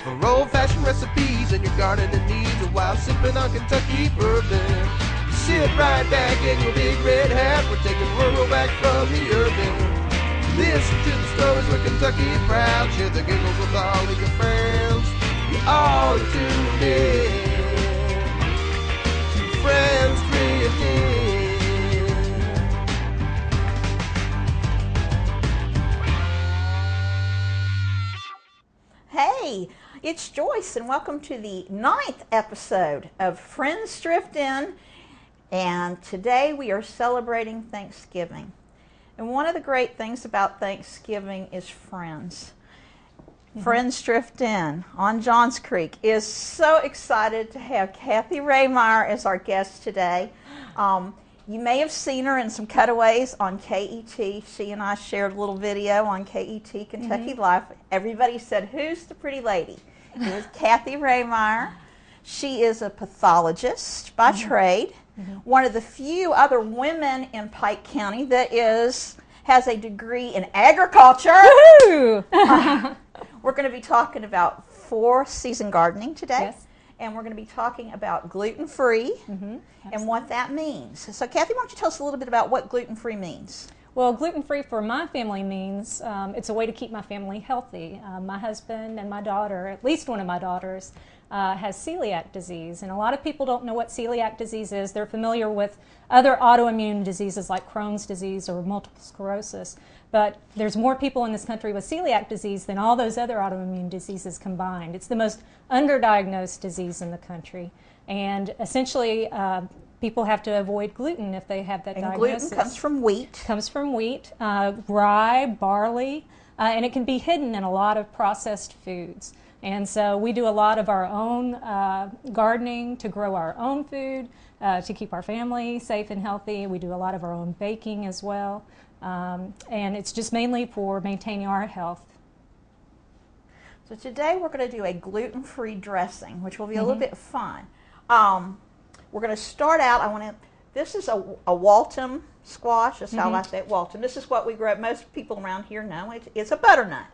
for old-fashioned recipes and your gardening needs, while sipping on Kentucky bourbon. Sit right back in your big red hat. We're taking rural back from the urban. Listen to the stories where Kentucky is proud. Share the giggles with all of your friends. You're all tuned in to Friends Drifting. Hey, it's Joyce, and welcome to the 9th episode of Friends Drift In. And today we are celebrating Thanksgiving. And one of the great things about Thanksgiving is friends. Friends Drift In on Johns Creek is so excited to have Kathy Rehmeyer as our guest today. You may have seen her in some cutaways on KET. She and I shared a little video on KET Kentucky Life. Everybody said, "Who's the pretty lady?" It was Kathy Rehmeyer. She is a pathologist by trade. One of the few other women in Pike County that has a degree in agriculture. We're going to be talking about 4-season gardening today. Yes. And we're going to be talking about gluten-free and what that means. So Kathy, why don't you tell us a little bit about what gluten-free means? Well, gluten-free for my family means it's a way to keep my family healthy. My husband and my daughter, at least one of my daughters, has celiac disease. And a lot of people don't know what celiac disease is. They're familiar with other autoimmune diseases like Crohn's disease or multiple sclerosis. But there's more people in this country with celiac disease than all those other autoimmune diseases combined. It's the most underdiagnosed disease in the country. And essentially, people have to avoid gluten if they have that diagnosis. Gluten comes from wheat. Comes from wheat, rye, barley, and it can be hidden in a lot of processed foods. And so we do a lot of our own gardening to grow our own food, to keep our family safe and healthy. We do a lot of our own baking as well. And it's just mainly for maintaining our health. So today we're going to do a gluten-free dressing, which will be a little bit fun. We're going to start out, this is a Waltham squash. That's how I say it, Waltham. This is what we grow. Most people around here know it's a butternut.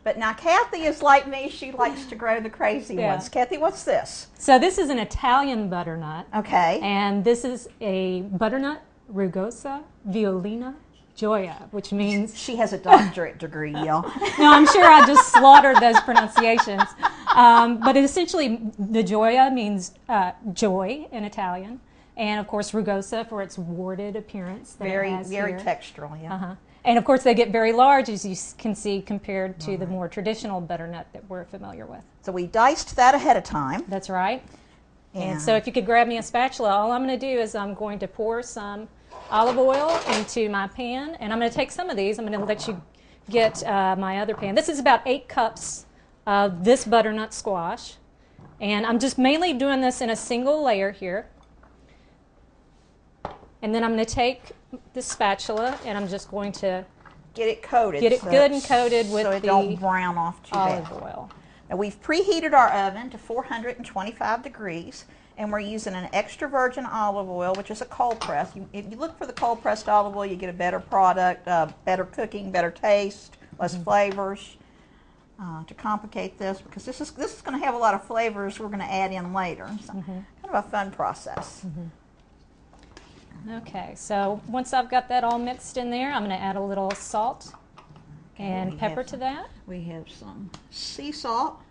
But now Kathy is like me. She likes to grow the crazy ones. Kathy, what's this? So this is an Italian butternut. Okay. And this is a butternut rugosa violina Gioia, which means... She has a doctorate degree, y'all. No, I'm sure I just slaughtered those pronunciations. But essentially, the Gioia means joy in Italian. And, of course, rugosa for its warded appearance. Very here. textural, yeah. And, of course, they get very large, as you can see, compared to the more traditional butternut that we're familiar with. So we diced that ahead of time. That's right. And so if you could grab me a spatula, all I'm going to do is I'm going to pour some olive oil into my pan, and I'm going to take some of these. I'm going to let you get my other pan. This is about 8 cups of this butternut squash, and I'm just mainly doing this in a single layer here. And then I'm going to take this spatula, and I'm just going to get it coated. Get it good and coated with so it don't brown off too bad. Olive oil. Now we've preheated our oven to 425 degrees. And we're using an extra virgin olive oil, which is a cold press. If you look for the cold pressed olive oil, you get a better product, better cooking, better taste, less flavors. To complicate this, because this is going to have a lot of flavors we're going to add in later. So kind of a fun process. Okay, so once I've got that all mixed in there, I'm going to add a little salt and pepper to that. We have some sea salt.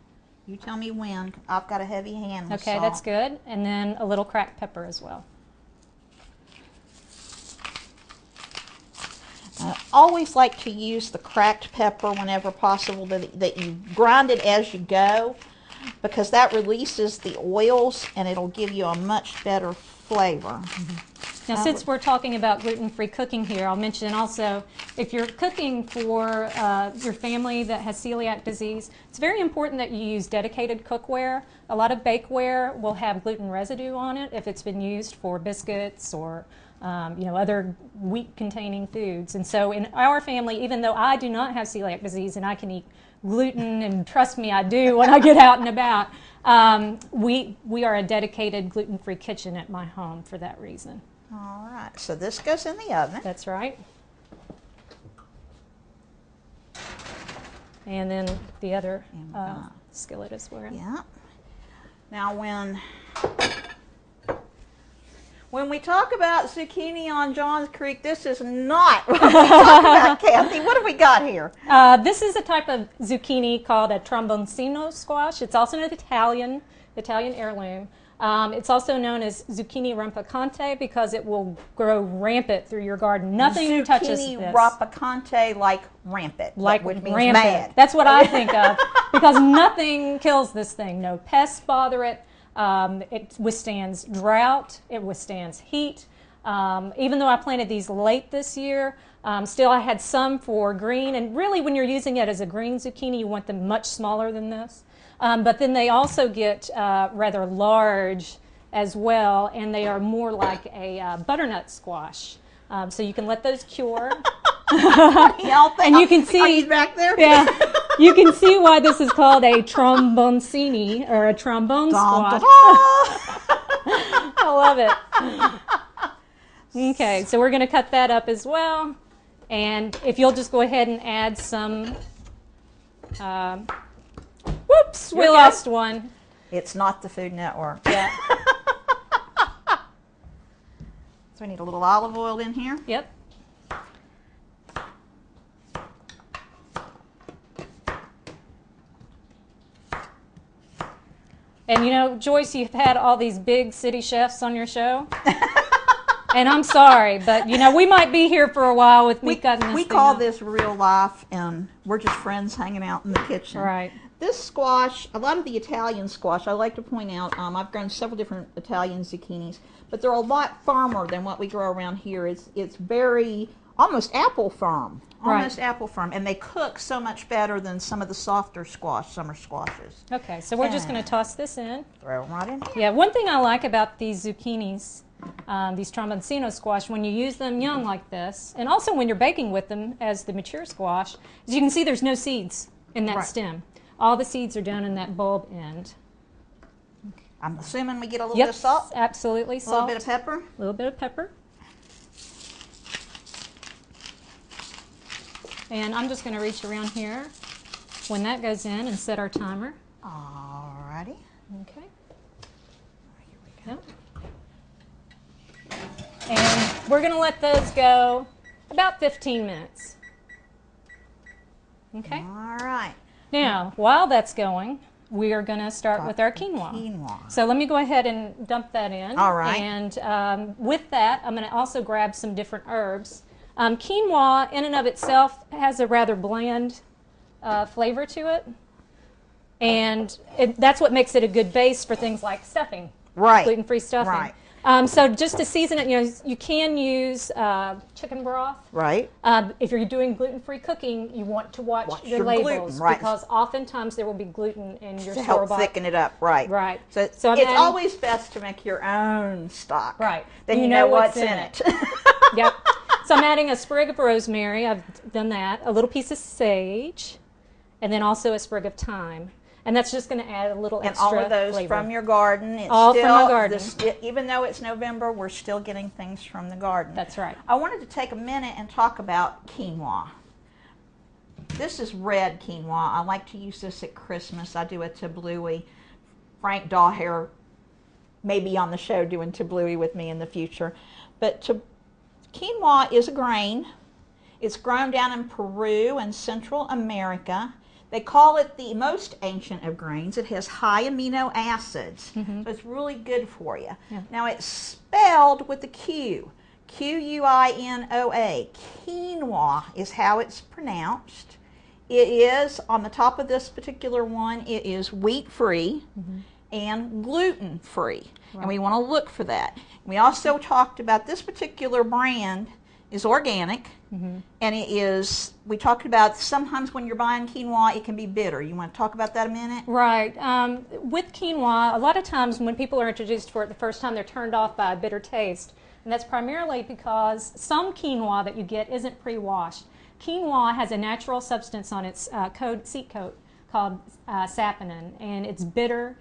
You tell me when. I've got a heavy hand with Okay, salt. that's good. And then a little cracked pepper as well. I always like to use the cracked pepper whenever possible, that you grind it as you go, because that releases the oils and it'll give you a much better flavor. Now, since we're talking about gluten-free cooking here, I'll mention also, if you're cooking for your family that has celiac disease, it's very important that you use dedicated cookware. A lot of bakeware will have gluten residue on it if it's been used for biscuits or other wheat-containing foods. And so in our family, even though I do not have celiac disease and I can eat gluten, and trust me, I do when I get out and about, we are a dedicated gluten-free kitchen at my home for that reason. All right, so this goes in the oven. That's right. And then the other skillet as well. Yeah. Now when we talk about zucchini on Johns Creek, this is not what we talk about, Kathy. What have we got here? This is a type of zucchini called a tromboncino squash. It's also an Italian heirloom. It's also known as zucchini rampicante because it will grow rampant through your garden. Nothing touches this. Zucchini rampicante, like rampant, which means rampant. mad. That's what I think of because nothing kills this thing. No pests bother it. It withstands drought. It withstands heat. Even though I planted these late this year, still I had some for green. And really, when you're using it as a green zucchini, you want them much smaller than this. But then they also get rather large as well, and they are more like a butternut squash. So you can let those cure. And you can see, are you back there? Yeah, you can see why this is called a tromboncini or a trombone squash. I love it. Okay, so we're going to cut that up as well, and if you'll just go ahead and add some. Whoops, we lost one. It's not the Food Network. Yeah. So we need a little olive oil in here. Yep. And you know, Joyce, you've had all these big city chefs on your show. And I'm sorry, but you know, we might be here for a while with me cutting this We thing call up. this real life, and we're just friends hanging out in the kitchen. Right. This squash, a lot of the Italian squash, I like to point out, I've grown several different Italian zucchinis, but they're a lot firmer than what we grow around here. It's very, almost apple firm. Almost apple firm. And they cook so much better than some of the softer summer squashes. Okay, so we're just going to toss this in. Throw them right in here. Yeah, one thing I like about these zucchinis, these tromboncino squash, when you use them young like this, and also when you're baking with them as the mature squash, as you can see there's no seeds in that stem. All the seeds are down in that bulb end. I'm assuming we get a little bit of salt. Absolutely, salt. A little bit of pepper. A little bit of pepper. And I'm just going to reach around here when that goes in and set our timer. Alrighty. Okay. Here we go. And we're going to let those go about 15 minutes. Okay. All right. Now, while that's going, we are going to start with our quinoa. Quinoa. So let me go ahead and dump that in. All right. And with that, I'm going to also grab some different herbs. Quinoa, in and of itself, has a rather bland flavor to it. And that's what makes it a good base for things like stuffing. Right. Gluten-free stuffing. Right. So just to season it, you can use chicken broth. Right. If you're doing gluten-free cooking, you want to watch your labels gluten, right. because oftentimes there will be gluten in your To help store-bought. thicken it up, right. Right. So I'm it's adding- always best to make your own stock. Right. Then you know what's in it. Yep. So I'm adding a sprig of rosemary. I've done that. A little piece of sage, and then also a sprig of thyme. And that's just going to add a little And extra all of those flavor. from your garden. It's All still, from my garden. Even though it's November, we're still getting things from the garden. That's right. I wanted to take a minute and talk about quinoa. This is red quinoa. I like to use this at Christmas. I do a tabloui. Frank Dahlhair may be on the show doing tabloui with me in the future. But quinoa is a grain. It's grown down in Peru and Central America. They call it the most ancient of grains. It has high amino acids, so it's really good for you. Yeah. Now it's spelled with the Q, Quinoa. Quinoa is how it's pronounced. It is, on the top of this particular one, it is wheat-free and gluten-free, and we want to look for that. We also talked about this particular brand is organic, and it is, we talked about sometimes when you're buying quinoa, it can be bitter. You want to talk about that a minute? Right. With quinoa, a lot of times when people are introduced for it the first time, they're turned off by a bitter taste. And that's primarily because some quinoa that you get isn't pre-washed. Quinoa has a natural substance on its seed coat called saponin, and it's bitter,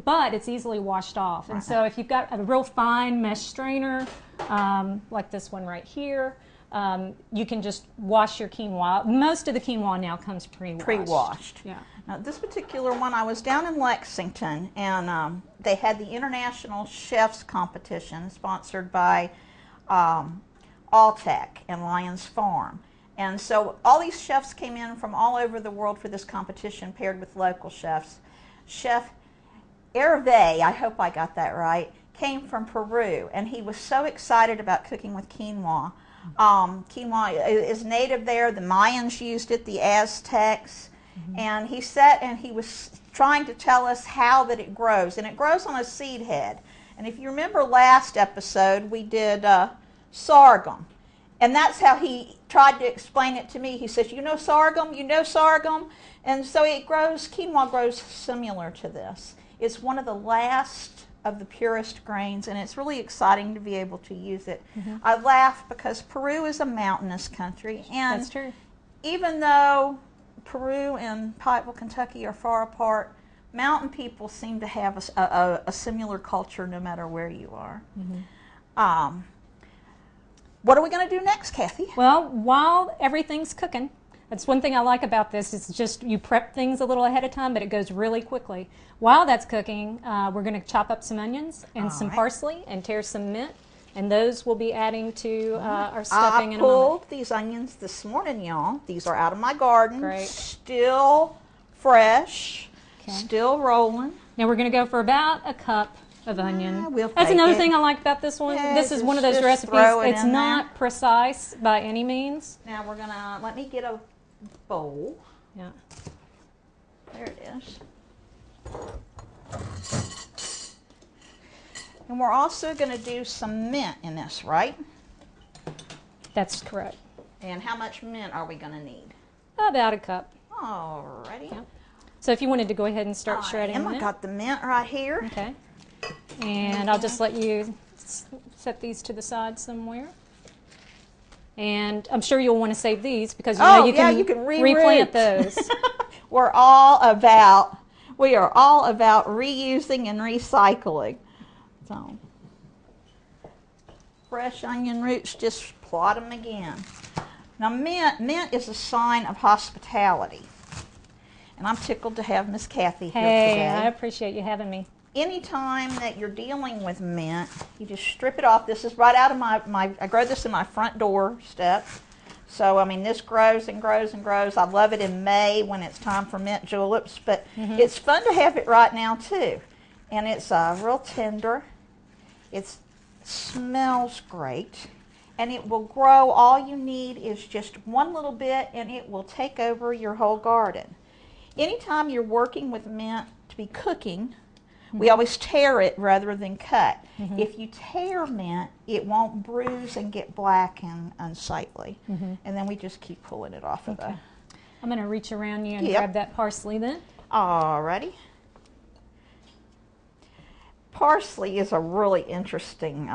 but it's easily washed off. And so if you've got a real fine mesh strainer, like this one right here, you can just wash your quinoa. Most of the quinoa now comes pre-washed. Pre-washed. Yeah. Now, this particular one, I was down in Lexington, and they had the International Chefs Competition sponsored by Alltech and Lions Farm. And so all these chefs came in from all over the world for this competition paired with local chefs. Chef Hervé, I hope I got that right, came from Peru, and he was so excited about cooking with quinoa. Quinoa is native there. The Mayans used it, the Aztecs, and he sat and he was trying to tell us how that it grows, and it grows on a seed head. And if you remember last episode, we did sorghum, and that's how he tried to explain it to me. He says, you know sorghum, you know sorghum, and so it grows, quinoa grows similar to this. It's one of the last of the purest grains, and it's really exciting to be able to use it. I laugh because Peru is a mountainous country, and That's true. even though Peru and Pikeville, Kentucky are far apart, mountain people seem to have a similar culture no matter where you are. What are we going to do next, Kathy? Well, while everything's cooking, that's one thing I like about this. It's just you prep things a little ahead of time, but it goes really quickly. While that's cooking, we're going to chop up some onions and some parsley and tear some mint, and those we'll be adding to our stuffing in a moment. I pulled these onions this morning, y'all. These are out of my garden. Great. Still fresh, still rolling. Now we're going to go for about a cup of onion. We'll That's take another it. thing I like about this one. Yeah, this is one of those just recipes. throw it It's in not precise by any means. Now we're going to, let me get a bowl. Yeah. There it is. And we're also going to do some mint in this, right? That's correct. And how much mint are we going to need? About a cup. Alrighty. Yeah. So if you wanted to go ahead and start shredding I mint. got the mint right here. Okay. And I'll just let you set these to the side somewhere. And I'm sure you'll want to save these because you know you can replant those. We are all about reusing and recycling. So fresh onion roots, just plot them again. Now mint is a sign of hospitality. And I'm tickled to have Miss Kathy here today. Hey, I appreciate you having me. Anytime that you're dealing with mint, you just strip it off. This is right out of I grow this in my front door step. So, I mean, this grows and grows and grows. I love it in May when it's time for mint juleps, but it's fun to have it right now, too. And it's real tender. It smells great. And it will grow. All you need is just one little bit, and it will take over your whole garden. Anytime you're working with mint to be cooking, we always tear it rather than cut. If you tear mint, it won't bruise and get black and unsightly. And then we just keep pulling it off of the... I'm going to reach around you and grab that parsley then. Alrighty. Parsley is a really interesting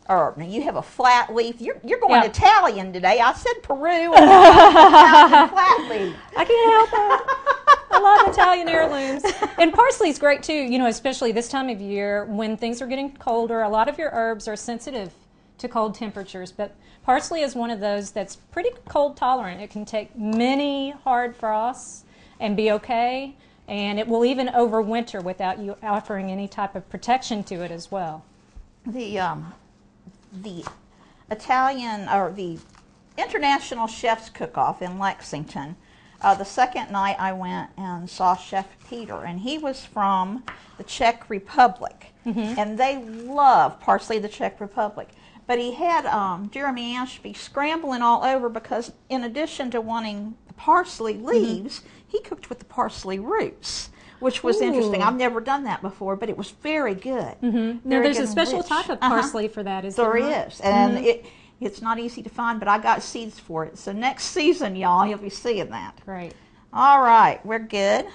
herb. Now you have a flat leaf. You're going Italian today. I said Peru and Italian flat leaf. I can't help it. I love Italian heirlooms. And parsley's great too, you know, especially this time of year when things are getting colder. A lot of your herbs are sensitive to cold temperatures, but parsley is one of those that's pretty cold tolerant. It can take many hard frosts and be okay, and it will even overwinter without you offering any type of protection to it as well. The Italian, or the International Chef's Cook-Off in Lexington, the second night I went and saw Chef Peter, and he was from the Czech Republic, and they love parsley, the Czech Republic. But he had Jeremy Ashby scrambling all over because in addition to wanting the parsley leaves, he cooked with the parsley roots, which was interesting. I've never done that before, but it was very good. Now there's a special type of parsley for that, is there? There is, and it's not easy to find, but I got seeds for it. So next season, y'all, you'll be seeing that. Great. All right, we're good.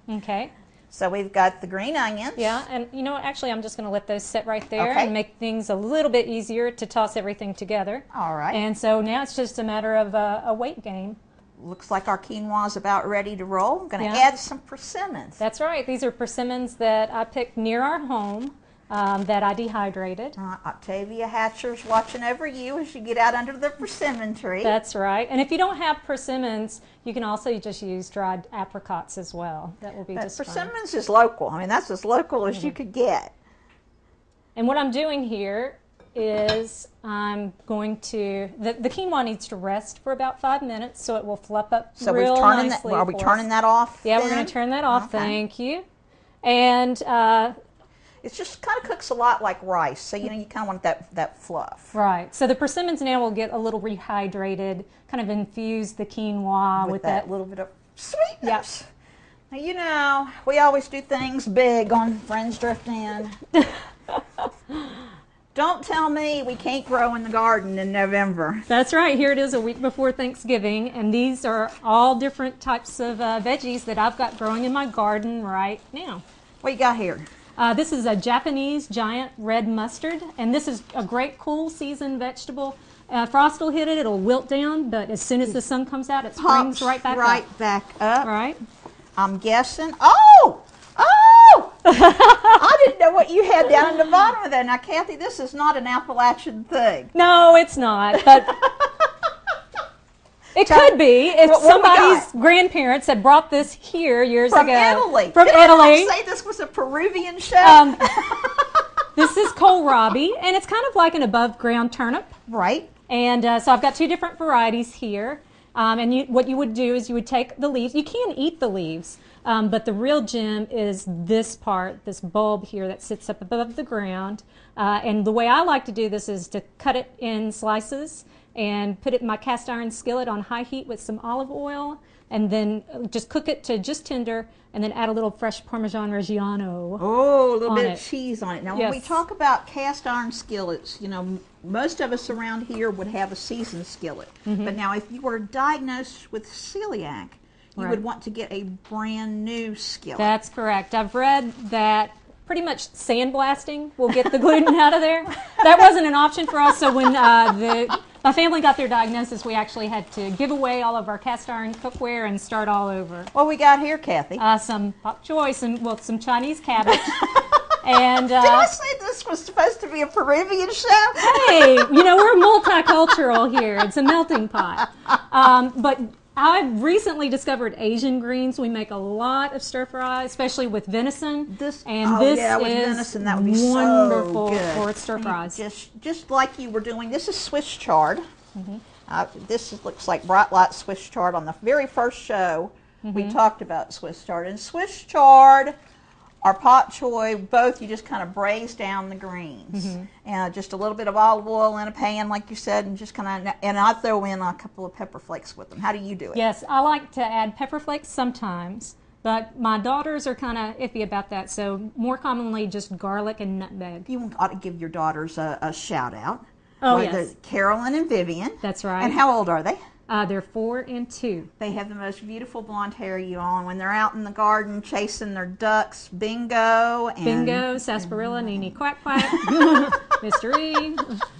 Okay. So we've got the green onions. Yeah, and you know what, actually I'm just going to let those sit right there Okay. and make things a little bit easier to toss everything together. All right. And so now it's just a matter of a weight game. Looks like our quinoa is about ready to roll. I'm going to Yeah. add some persimmons. That's right. These are persimmons that I picked near our home. that I dehydrated. Octavia Hatcher's watching over you as you get out under the persimmon tree. That's right. And if you don't have persimmons, you can also just use dried apricots as well. That will be just fine. Persimmons is local. I mean, that's as local as you could get. And what I'm doing here is I'm going to, the quinoa needs to rest for about 5 minutes so it will fluff up real nicely. Are we turning that off? Yeah, then? we're going to turn that off. Okay. Thank you. And it just kind of cooks a lot like rice, so you kind of want that fluff. right. So the persimmons now will get a little rehydrated, kind of infuse the quinoa with that little bit of sweetness. Yep. Now, we always do things big on Friends Drift In. Don't tell me we can't grow in the garden in November. That's right. Here it is a week before Thanksgiving, and these are all different types of veggies that I've got growing in my garden right now. What you got here? This is a Japanese giant red mustard, and this is a great cool season vegetable. Frost will hit it, it'll wilt down, but as soon as the sun comes out, it springs right back up. Right. I'm guessing. Oh! I didn't know what you had down in the bottom of that. Now, Kathy, this is not an Appalachian thing. No, it's not, but it could be if somebody's grandparents had brought this here years From ago. Italy. From Italy. Say this was a Peruvian chef. This is kohlrabi, and it's kind of like an above-ground turnip. Right. And so I've got 2 different varieties here. And what you would do is you would take the leaves. You can eat the leaves, but the real gem is this part, this bulb here that sits up above the ground. And the way I like to do this is to cut it in slices and put it in my cast iron skillet on high heat with some olive oil, and then just cook it to just tender, and then add a little fresh Parmesan Reggiano. Oh, a little bit of cheese on it. Now, when we Yes. talk about cast iron skillets, most of us around here would have a seasoned skillet. But now, if you were diagnosed with celiac, you would want to get a brand new skillet. That's correct. I've read that pretty much sandblasting will get the gluten out of there. That wasn't an option for us, so when my family got their diagnosis, we actually had to give away all of our cast iron cookware and start all over. What we got here, Kathy? Some bok choy, some Chinese cabbage. And Did I say this was supposed to be a Peruvian show? hey, we're multicultural here. It's a melting pot. But I've recently discovered Asian greens. We make a lot of stir fry, especially with venison. This is venison, that would be wonderful so good. for stir fries. Just like you were doing. This is Swiss chard. This looks like Bright Light Swiss chard. On the very first show, we talked about Swiss chard. And Swiss chard or pak choy, both you just kind of braise down the greens. And just a little bit of olive oil in a pan, like you said, and just kind of, and I throw in a couple of pepper flakes with them. How do you do it? Yes, I like to add pepper flakes sometimes, but my daughters are kind of iffy about that, so more commonly just garlic and nutmeg. You ought to give your daughters a shout out. Oh, yes. Carolyn and Vivian. That's right. And how old are they? They're 4 and 2. They have the most beautiful blonde hair, you all. And when they're out in the garden chasing their ducks, Bingo and Bingo, sarsaparilla, Nini Quack Quack, Mr. E.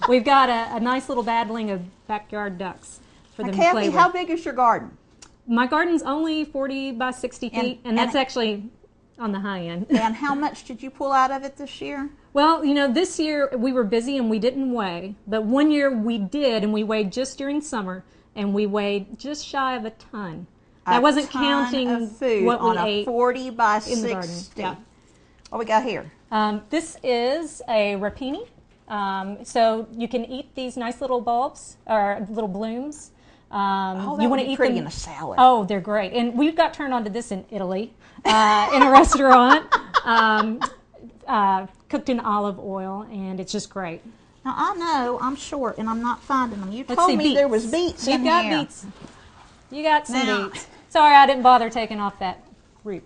We've got a nice little battling of backyard ducks for them to play Kathy, with. how big is your garden? My garden's only 40 by 60 feet, and that's actually on the high end. And how much did you pull out of it this year? Well, this year we were busy and we didn't weigh, but one year we did, and we weighed just during summer, and we weighed just shy of a ton. I wasn't counting of food what on we a ate 40 by in the garden. 60. Yeah. What we got here? This is a rapini. So you can eat these nice little bulbs or little blooms. That you would want be to eat pretty them in a salad. Oh, they're great. And we got turned on to this in Italy, in a restaurant, cooked in olive oil, and it's just great. Now, I know I'm short and I'm not finding them. You Let's told see, me beets. there was beets You've in got here. beets. You got some Now- beets. Sorry, I didn't bother taking off that root.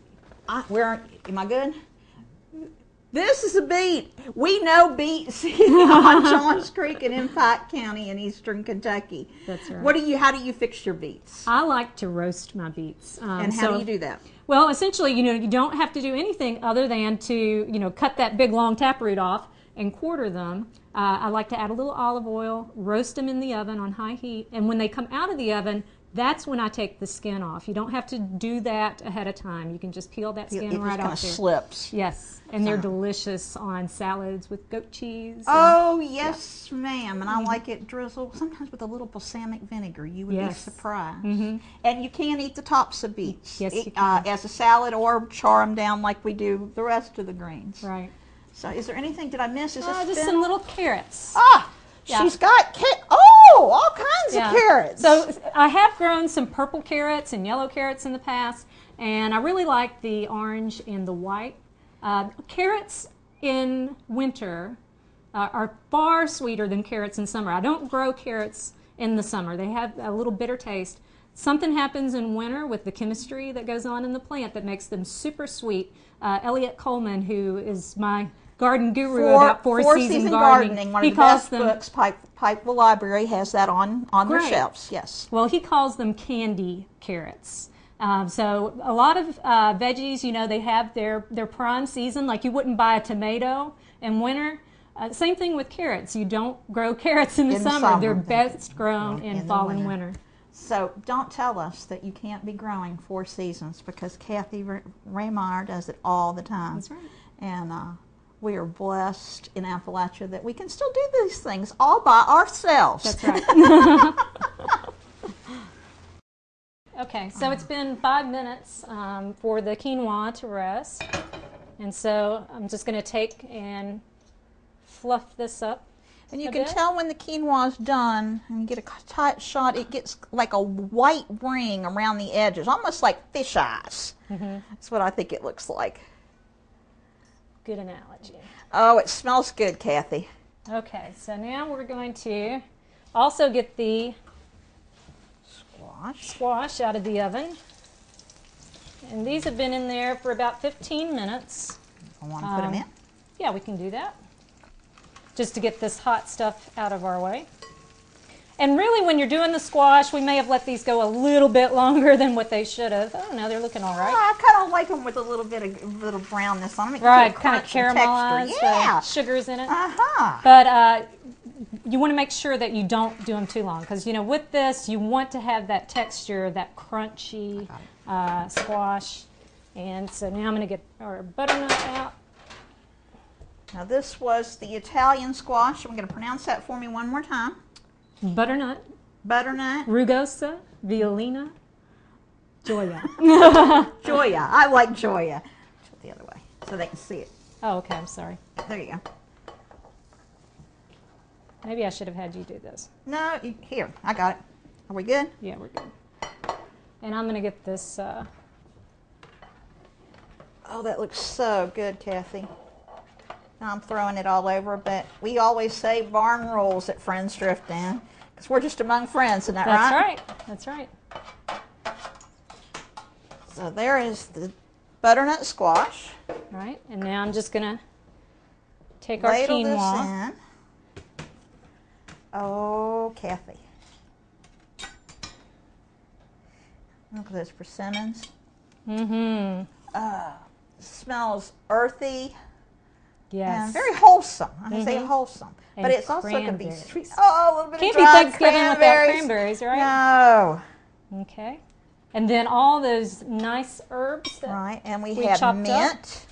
Am I good? This is a beet. We know beets on Johns Creek and in Pike County in eastern Kentucky. That's right. How do you fix your beets? I like to roast my beets. And how do you do that? Well, essentially, you don't have to do anything other than to, cut that big long taproot off and quarter them. I like to add a little olive oil, roast them in the oven on high heat, and when they come out of the oven, That's when I take the skin off. You don't have to do that ahead of time. You can just peel that skin It right just kind off of there. slips. Yes, and they're delicious on salads with goat cheese. Oh, yes, ma'am. And I like it drizzled, sometimes with a little balsamic vinegar. You would be Yes. surprised. And you can eat the tops of beets Yes, you can. as a salad or char them down like we do the rest of the greens. Right. So is there anything, did I miss? Is this Just fennel? some little carrots. Ah, Yeah. she's got, all kinds Yeah. of carrots. So I have grown some purple carrots and yellow carrots in the past, and I really like the orange and the white. Carrots in winter are far sweeter than carrots in summer. I don't grow carrots in the summer. They have a little bitter taste. Something happens in winter with the chemistry that goes on in the plant that makes them super sweet. Elliot Coleman, who is my garden guru about four season gardening, one he of the calls best them books. Pikeville Library has that on their Great. shelves. Yes. Well, he calls them candy carrots. So a lot of veggies, they have their prime season. Like you wouldn't buy a tomato in winter. Same thing with carrots. You don't grow carrots in the summer. They're best grown in the fall and winter. So don't tell us that you can't be growing 4 seasons, because Kathy Raymeyer does it all the time. That's right. And we are blessed in Appalachia that we can still do these things all by ourselves. That's right. Okay, so it's been 5 minutes for the quinoa to rest. And so I'm just going to take and fluff this up. And you a can bit. tell when the quinoa is done, and you get a tight shot, it gets like a white ring around the edges, almost like fish eyes. That's what I think it looks like. Good analogy. Oh, it smells good, Kathy. Okay, so now we're going to also get the squash out of the oven. And these have been in there for about 15 minutes. I want to put them in. Yeah, we can do that. Just to get this hot stuff out of our way. And really, when you're doing the squash, we may have let these go a little bit longer than what they should have. Oh, no, they're looking all right. I kind of like them with a little bit of little brownness on them. Right, kind of caramelized, Yeah. sugars in it. Uh-huh. But you want to make sure that you don't do them too long, because with this you want to have that texture, that crunchy squash. And so now I'm going to get our butternut out. Now this was the Italian squash. I'm going to pronounce that for me one more time. Butternut, Butternut. rugosa, violina, Joya. Joya. I like Joya. Put it the other way so they can see it. Oh, okay, I'm sorry. There you go. Maybe I should have had you do this. No, here. I got it. Are we good? Yeah, we're good. And I'm going to get this. Oh, that looks so good, Kathy. Now I'm throwing it all over, but we always say barn rules at Friends Drift In, because we're just among friends, isn't that That's right? right. That's right. So there is the butternut squash. Right, and now I'm just going to take our Ladle quinoa. this in. Oh, Kathy. Look at those persimmons. Mm-hmm. Smells earthy Yes. and very wholesome. I'm going to say wholesome. And But it's also going to be cranberries. sweet. Oh, a little bit Can't of be dried Thanksgiving without cranberries, right? No. Okay. And then all those nice herbs that Right, and we we have chopped mint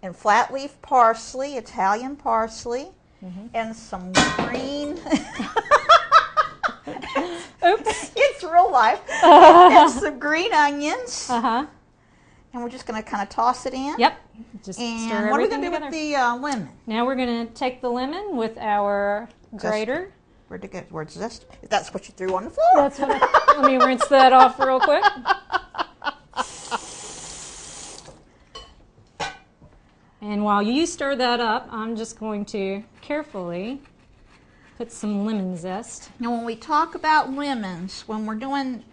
and flat leaf parsley, Italian parsley, and some green. Oops. It's real life. And some green onions. Uh-huh. And we're just going to kind of toss it in. Yep. Just And stir what are we everything going to do together. with the lemon? Now we're going to take the lemon with our grater. Where'd it go? Where's zest? That's what you threw on the floor. That's what let me rinse that off real quick. And while you stir that up, I'm just going to carefully put some lemon zest. Now, when we talk about lemons, when we're doing,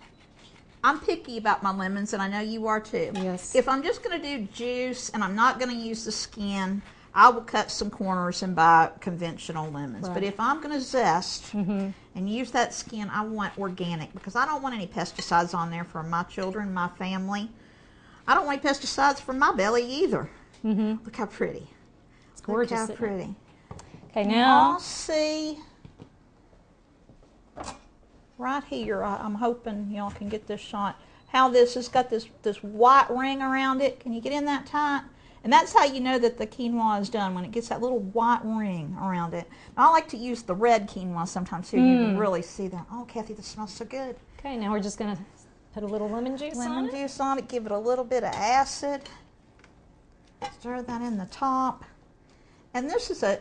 I'm picky about my lemons, and I know you are too. Yes. If I'm just going to do juice and I'm not going to use the skin, I will cut some corners and buy conventional lemons. Right. But if I'm going to zest and use that skin, I want organic, because I don't want any pesticides on there for my children, my family. I don't want any pesticides for my belly either. Look how pretty. It's gorgeous. Look how isn't it? pretty. Okay, I'll now see. right here, I'm hoping y'all can get this shot, how this has got this white ring around it. Can you get in that tight? And that's how you know that the quinoa is done, when it gets that little white ring around it. And I like to use the red quinoa sometimes too. You can really see that. Oh, Kathy, this smells so good. Okay, now we're just going to put a little lemon juice on it. Lemon juice on it, give it a little bit of acid. Stir that in the top. And this is a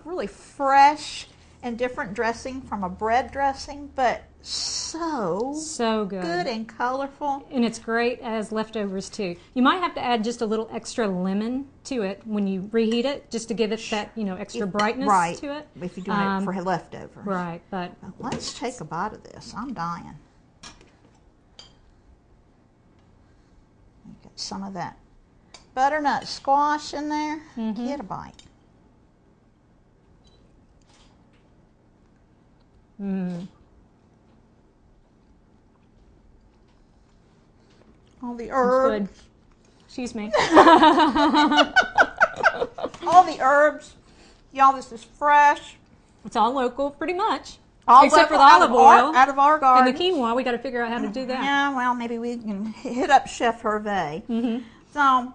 really fresh and different dressing from a bread dressing, but so good and colorful. And it's great as leftovers too. You might have to add just a little extra lemon to it when you reheat it, just to give it that, you know, extra brightness to it. If you're doing it for leftovers. Right, but let's take a bite of this. I'm dying. Get some of that butternut squash in there. Get a bite. All the herbs. Good. Excuse me. All the herbs. Y'all, this is fresh. It's all local, pretty much. All except for the local, olive oil. Out of our garden. And the quinoa, we got to figure out how to do that. Yeah, well, maybe we can hit up Chef Hervé. So,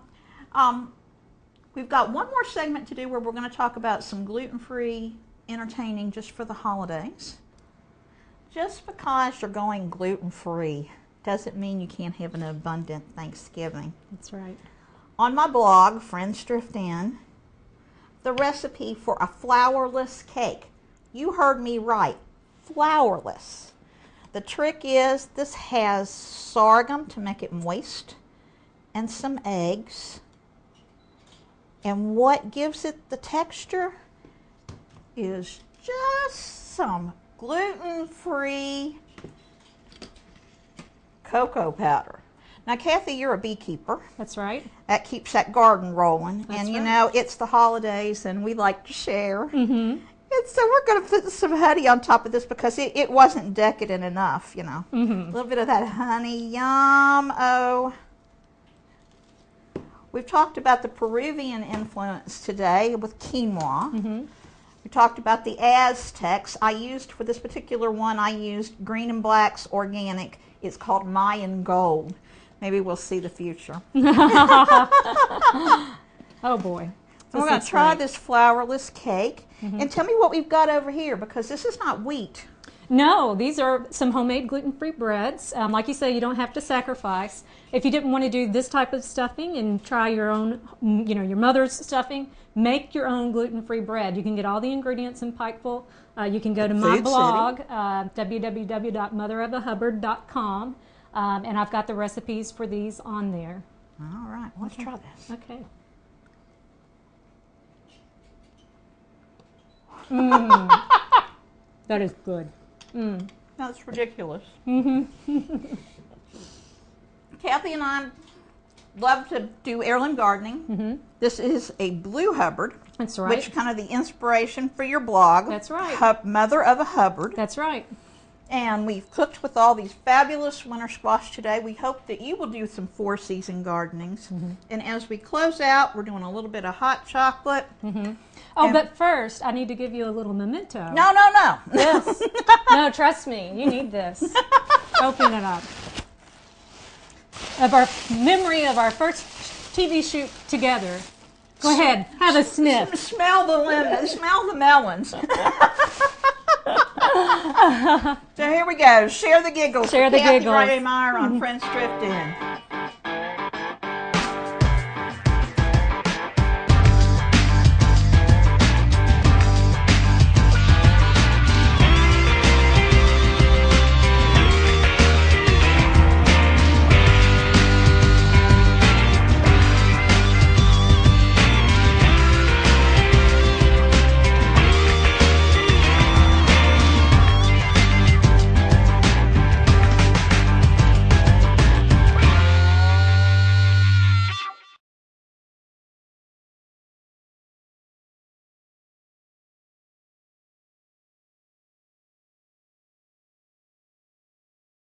we've got one more segment to do where we're going to talk about some gluten-free entertaining just for the holidays. Just because you're going gluten-free doesn't mean you can't have an abundant Thanksgiving. That's right. On my blog, Friends Drift In, the recipe for a flourless cake. You heard me right, flourless. The trick is this has sorghum to make it moist and some eggs. And what gives it the texture is just some gluten-free cocoa powder. Now, Kathy, you're a beekeeper. That's right. That keeps that garden rolling. That's and you right. know, it's the holidays and we like to share. And so we're going to put some honey on top of this because it wasn't decadent enough, you know. A little bit of that honey. Yum. Oh. We've talked about the Peruvian influence today with quinoa. We talked about the Aztecs. For this particular one, I used Green and Black's organic. It's called Mayan Gold. Maybe we'll see the future. Oh boy. So we're going to try this flourless cake. And tell me what we've got over here, because this is not wheat. No, these are some homemade gluten-free breads. Like you say, you don't have to sacrifice. If you didn't want to do this type of stuffing and try your own, you know, your mother's stuffing, make your own gluten-free bread. You can get all the ingredients in Pikeville. You can go to my blog, www.motherofthehubbard.com, and I've got the recipes for these on there. All right, let's try this. Okay. That is good. That's ridiculous. Kathy and I love to do heirloom gardening. This is a blue Hubbard. That's right. Which kind of the inspiration for your blog. That's right. Mother of a Hubbard. That's right. And we've cooked with all these fabulous winter squash today. We hope that you will do some four-season gardenings. And as we close out, we're doing a little bit of hot chocolate. Oh, but first, I need to give you a little memento. No. Yes. No, trust me. You need this. Open it up. Of our memory of our first TV shoot together. Go ahead. Have a sniff. Smell the lemon. Smell the melons. So here we go. Share the giggles. Share the Kathy giggles. Ray Meyer on Friends Drift In.